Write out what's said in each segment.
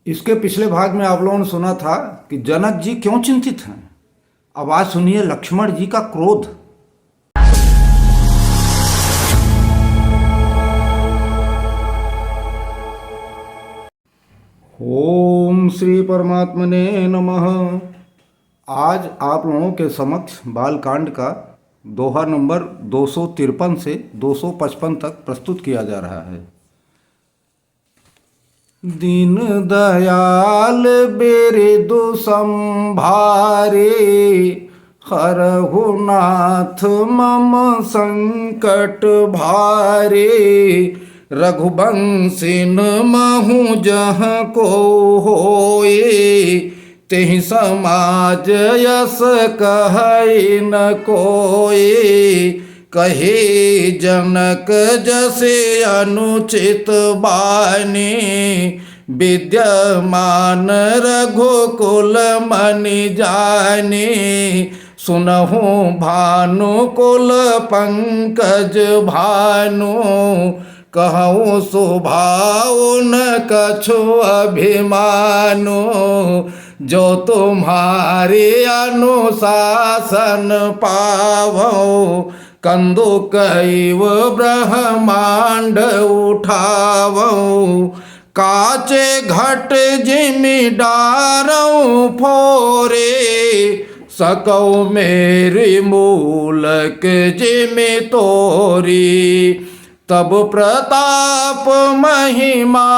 इसके पिछले भाग में आप लोगों ने सुना था कि जनक जी क्यों चिंतित हैं। अब आज सुनिए लक्ष्मण जी का क्रोध। ओम श्री परमात्मने नमः। आज आप लोगों के समक्ष बालकांड का दोहा नंबर 253 से 255 तक प्रस्तुत किया जा रहा है। दीन दयाल बिरदु संभारे, हरहु नाथ मम संकट भारे। रघुवंशिन महु जह को होए, तेहि समाज यस कहै न कोए। कहे जनक जसे अनुचित बानी, विद्यमान रघुकुल मनि जानी। सुनहु भानुकुल पंकज भानु, कहूँ स्वभाव न कछु अभिमानो। जो तुम्हारे अनुशासन पावो, कंदुकैव ब्रह्मांड उठावो। काचे घट जिमि डारौ फोरे, सकौ मेरी मूलक जिमि तोरी। तब प्रताप महिमा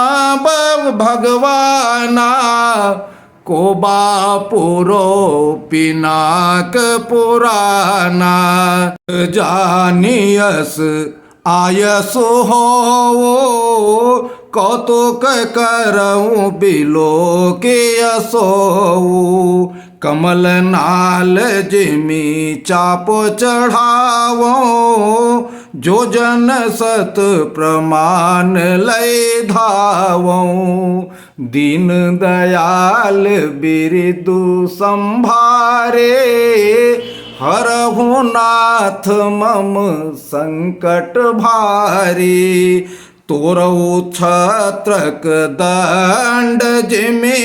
भगवाना, को बापुरो पिनाक पुराना। जानियस आयस हो, कौतुक करऊँ बिलो के असो। कमल नाल जिमि चाप चढ़ावो, जो जन सत प्रमाण लय धावो। दीन दयाल बिरदु संभारे, हरहु नाथ मम संकट भारी। तोरऊ छत्रक दंड जिमि,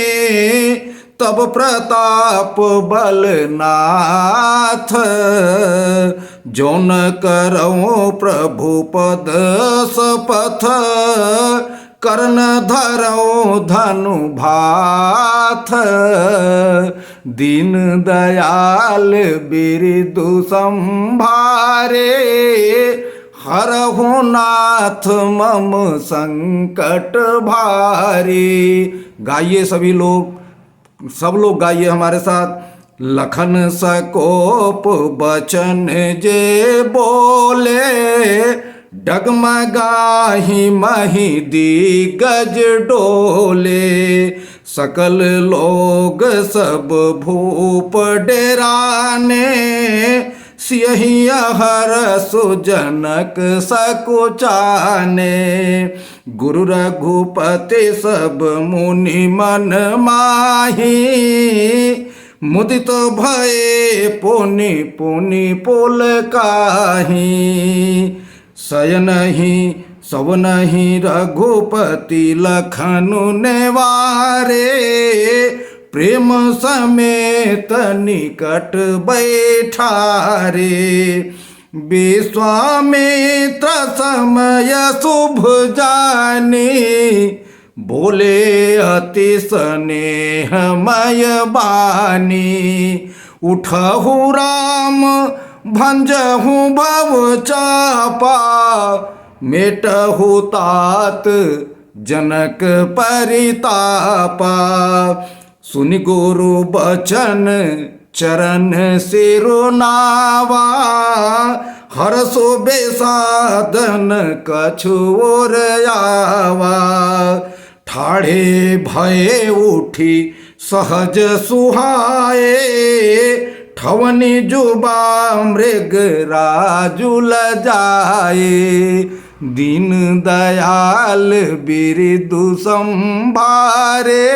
तब प्रताप बलनाथ। जौन करऊँ प्रभु पद सपथ, कर्ण धरऊँ धनु भाथ। दीन दयाल बिरदु संभारे, हरहु नाथ मम संकट भारी। गाइए सभी लोग, सब लोग गाइए हमारे साथ। लखन सकोप बचन जे बोले, डगमगाहि महि दिग्गज डोले। सकल लोग सब भूप डेराने, सियहि हरसु जनक सकुचाने। गुरु रघुपति सब मुनि मन माही, मुदित भये पुनि पुनि पुलकाहि। शयनहि सवनहि रघुपति लखनु नेवारे, प्रेम समेत निकट बैठारे। विश्वामित्र समय शुभ जानी, बोले अति स्नेहमय बानी। उठहु राम भंजहु भव चापा, मेटहु तात जनक परितापा। सुनि गुरु बचन चरण सिरुनावा, हरसु बेसादन कछु और आवा। ठाढ़े भये उठी सहज सुहाए, ठवनी जुबा मृग राजुल जाए। दीन दयाल बिरदु संभारे,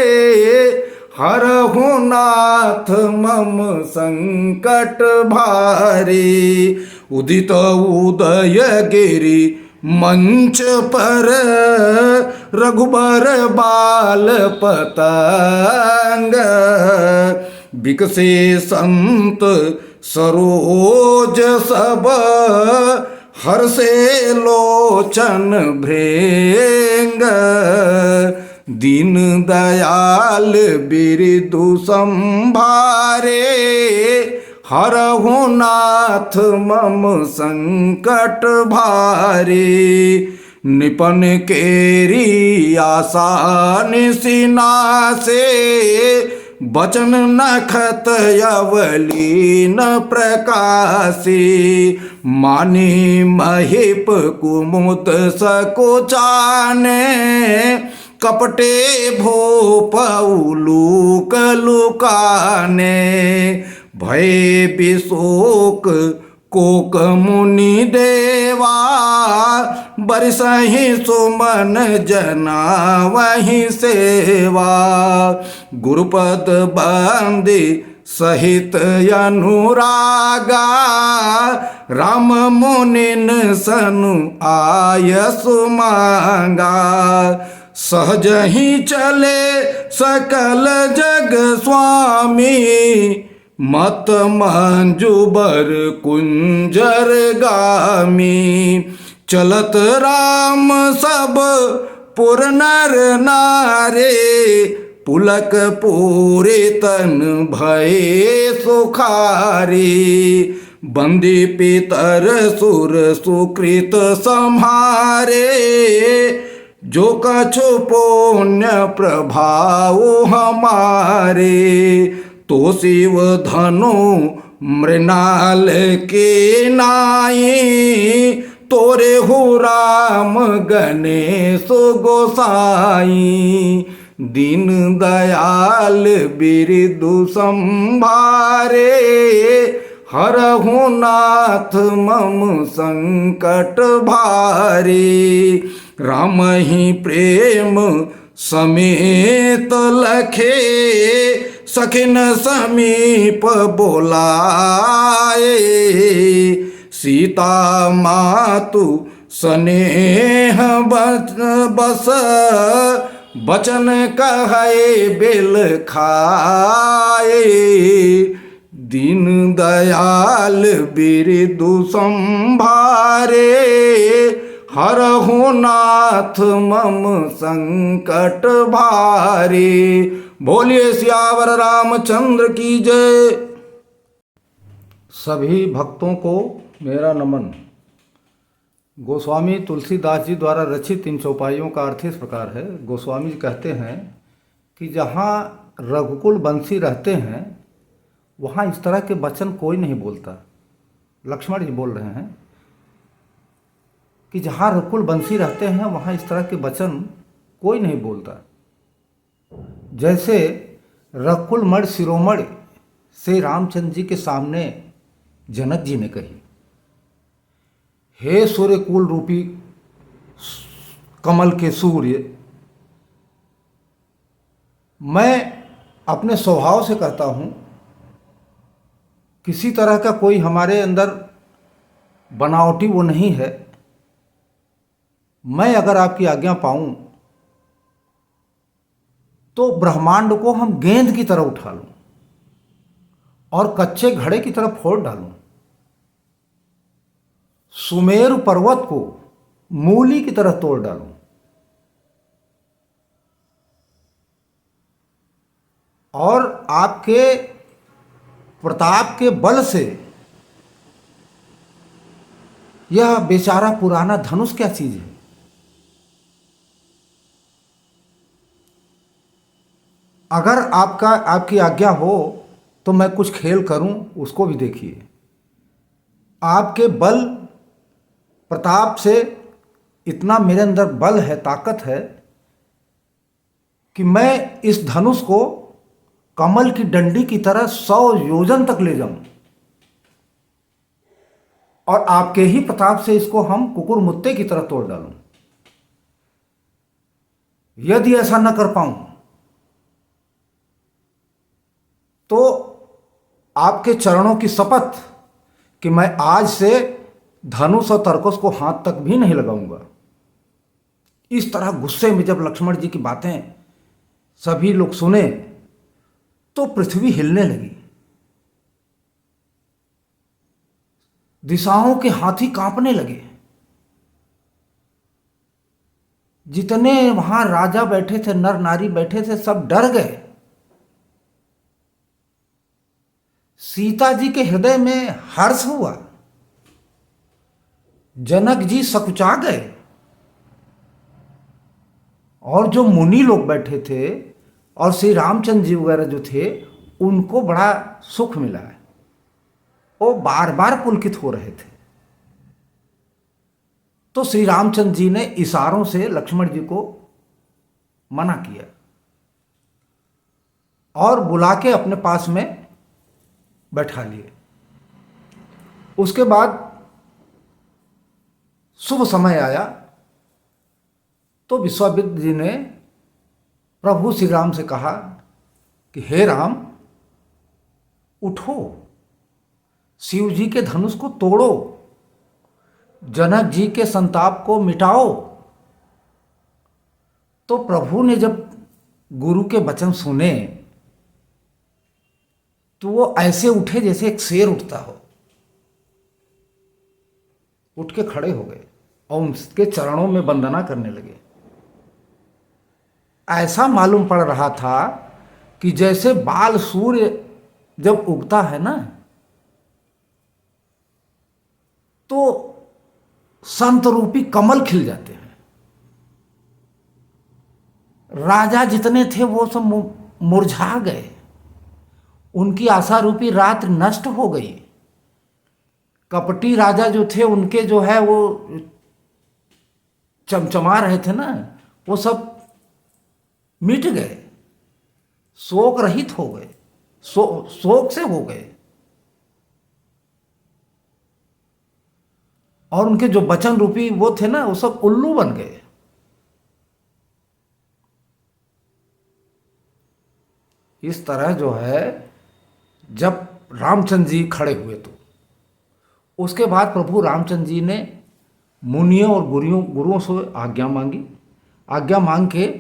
हरहु नाथ मम संकट भारी। उदित उदय गिरि मंच पर रघुबर बाल पतंग, बिकसे संत सरोज सब, हर्षे लोचन भृंग। दीन दयाल बिरदु संभारे, हरहु नाथ मम संकट भारी। निपन केरी आशा निसिनासे, बचन नखत अवलीन प्रकाशी। मानी महिप कुमुद सकुचाने, कपटे भूप उलूक लुकाने। भय विशोक कोक मुनि देवा, बरसहि सुमन जना वही सेवा। गुरुपद बंदे सहित अनुरागा, राम मुनिन सनु आयसु मांगा। सहज ही चले सकल जग स्वामी, मत मंजुबर कुंजर गामी। चलत राम सब पुर नर नारे, पुलक पूरे तन भये सुखारी। बंदी पितर सुर सुकृत संहारे, जो कछु पुण्य प्रभाव हमारे। तो शिव धनु मृणाल के नाई, तोरे हो राम गणेश गोसाई। दीन दयाल बिरदु संभारे, हरहु नाथ मम संकट भारी। राम ही प्रेम समेत लखे, सखिन समीप बोलाए। सीता मातु स्नेह बस, बचन कहे बिल खाए। दीन दयाल बिरदु संभारे, हरहु नाथ मम संकट भारी। बोलिए सियावर रामचंद्र की जय। सभी भक्तों को मेरा नमन। गोस्वामी तुलसीदास जी द्वारा रचित इन चौपाइयों का अर्थ इस प्रकार है। गोस्वामी जी कहते हैं कि जहाँ रघुकुल बंसी रहते हैं, वहाँ इस तरह के वचन कोई नहीं बोलता। लक्ष्मण जी बोल रहे हैं कि जहाँ रघुकुल बंसी रहते हैं, वहाँ इस तरह के वचन कोई नहीं बोलता। जैसे रघुकुल मणि शिरोमणि से रामचंद्र जी के सामने जनक जी ने कही, हे सूर्यकुल रूपी कमल के सूर्य, मैं अपने स्वभाव से कहता हूँ, किसी तरह का कोई हमारे अंदर बनावटी वो नहीं है। मैं अगर आपकी आज्ञा पाऊं तो ब्रह्मांड को हम गेंद की तरह उठा लूं और कच्चे घड़े की तरह फोड़ डालूं, सुमेरु पर्वत को मूली की तरह तोड़ डालूं। और आपके प्रताप के बल से यह बेचारा पुराना धनुष क्या चीज है। अगर आपकी आज्ञा हो तो मैं कुछ खेल करूं, उसको भी देखिए। आपके बल प्रताप से इतना मेरे अंदर बल है, ताकत है कि मैं इस धनुष को कमल की डंडी की तरह 100 योजन तक ले जाऊं और आपके ही प्रताप से इसको हम कुकुर मुत्ते की तरह तोड़ डालूं। यदि ऐसा न कर पाऊं तो आपके चरणों की शपथ कि मैं आज से धनुष और तरकस को हाथ तक भी नहीं लगाऊंगा। इस तरह गुस्से में जब लक्ष्मण जी की बातें सभी लोग सुने तो पृथ्वी हिलने लगी, दिशाओं के हाथी कांपने लगे। जितने वहां राजा बैठे थे, नर नारी बैठे थे, सब डर गए। सीता जी के हृदय में हर्ष हुआ, जनक जी सकुचा गए, और जो मुनि लोग बैठे थे और श्री रामचंद्र जी वगैरह जो थे उनको बड़ा सुख मिला है। वो बार बार पुलकित हो रहे थे। तो श्री रामचंद्र जी ने इशारों से लक्ष्मण जी को मना किया और बुला के अपने पास में बैठा लिए। उसके बाद शुभ समय आया तो विश्वामित्र जी ने प्रभु श्री राम से कहा कि हे राम, उठो, शिव जी के धनुष को तोड़ो, जनक जी के संताप को मिटाओ। तो प्रभु ने जब गुरु के वचन सुने तो वो ऐसे उठे जैसे एक शेर उठता हो, उठ के खड़े हो गए और उनके चरणों में वंदना करने लगे। ऐसा मालूम पड़ रहा था कि जैसे बाल सूर्य जब उगता है ना तो संत रूपी कमल खिल जाते हैं। राजा जितने थे वो सब मुरझा गए, उनकी आशा रूपी रात नष्ट हो गई। कपटी राजा जो थे उनके जो है वो चमचमा रहे थे ना, वो सब मिट गए, शोक रहित हो गए, शोक से हो गए। और उनके जो वचन रूपी वो थे ना वो सब उल्लू बन गए। इस तरह जो है जब रामचंद्र जी खड़े हुए तो उसके बाद प्रभु रामचंद्र जी ने मुनियों और गुरुओं से आज्ञा मांगी। आज्ञा मांग के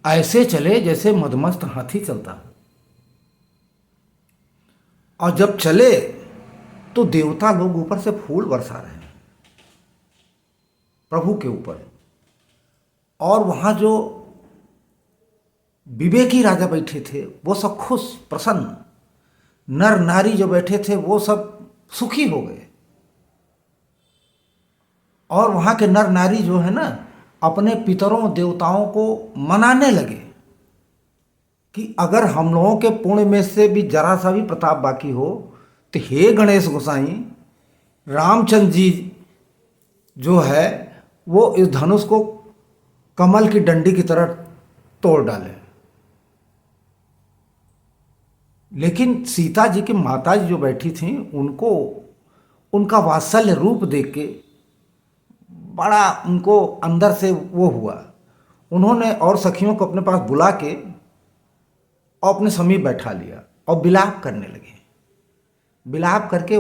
ऐसे चले जैसे मदमस्त हाथी चलता है। और जब चले तो देवता लोग ऊपर से फूल बरसा रहे हैं प्रभु के ऊपर। और वहां जो विवेकी राजा बैठे थे वो सब खुश प्रसन्न, नर नारी जो बैठे थे वो सब सुखी हो गए। और वहां के नर नारी जो है ना अपने पितरों देवताओं को मनाने लगे कि अगर हम लोगों के पुण्य में से भी जरा सा भी प्रताप बाकी हो तो हे गणेश गोसाई, रामचंद्र जी जो है वो इस धनुष को कमल की डंडी की तरह तोड़ डाले। लेकिन सीता जी की माता जी जो बैठी थी उनको उनका वात्सल्य रूप देख के बड़ा उनको अंदर से वो हुआ। उन्होंने और सखियों को अपने पास बुला के और अपने समीप बैठा लिया और विलाप करने लगे। विलाप करके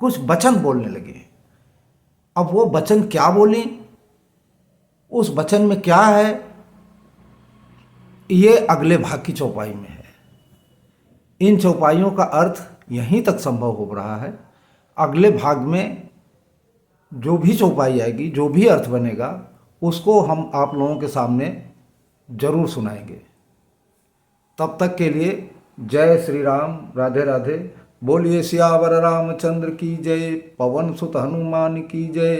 कुछ वचन बोलने लगे। अब वो वचन क्या बोली, उस वचन में क्या है, ये अगले भाग की चौपाई में है। इन चौपाइयों का अर्थ यहीं तक संभव हो रहा है। अगले भाग में जो भी चौपाई आएगी, जो भी अर्थ बनेगा, उसको हम आप लोगों के सामने जरूर सुनाएंगे। तब तक के लिए जय श्री राम, राधे राधे। बोलिए सियावर रामचंद्र की जय, पवन सुत हनुमान की जय।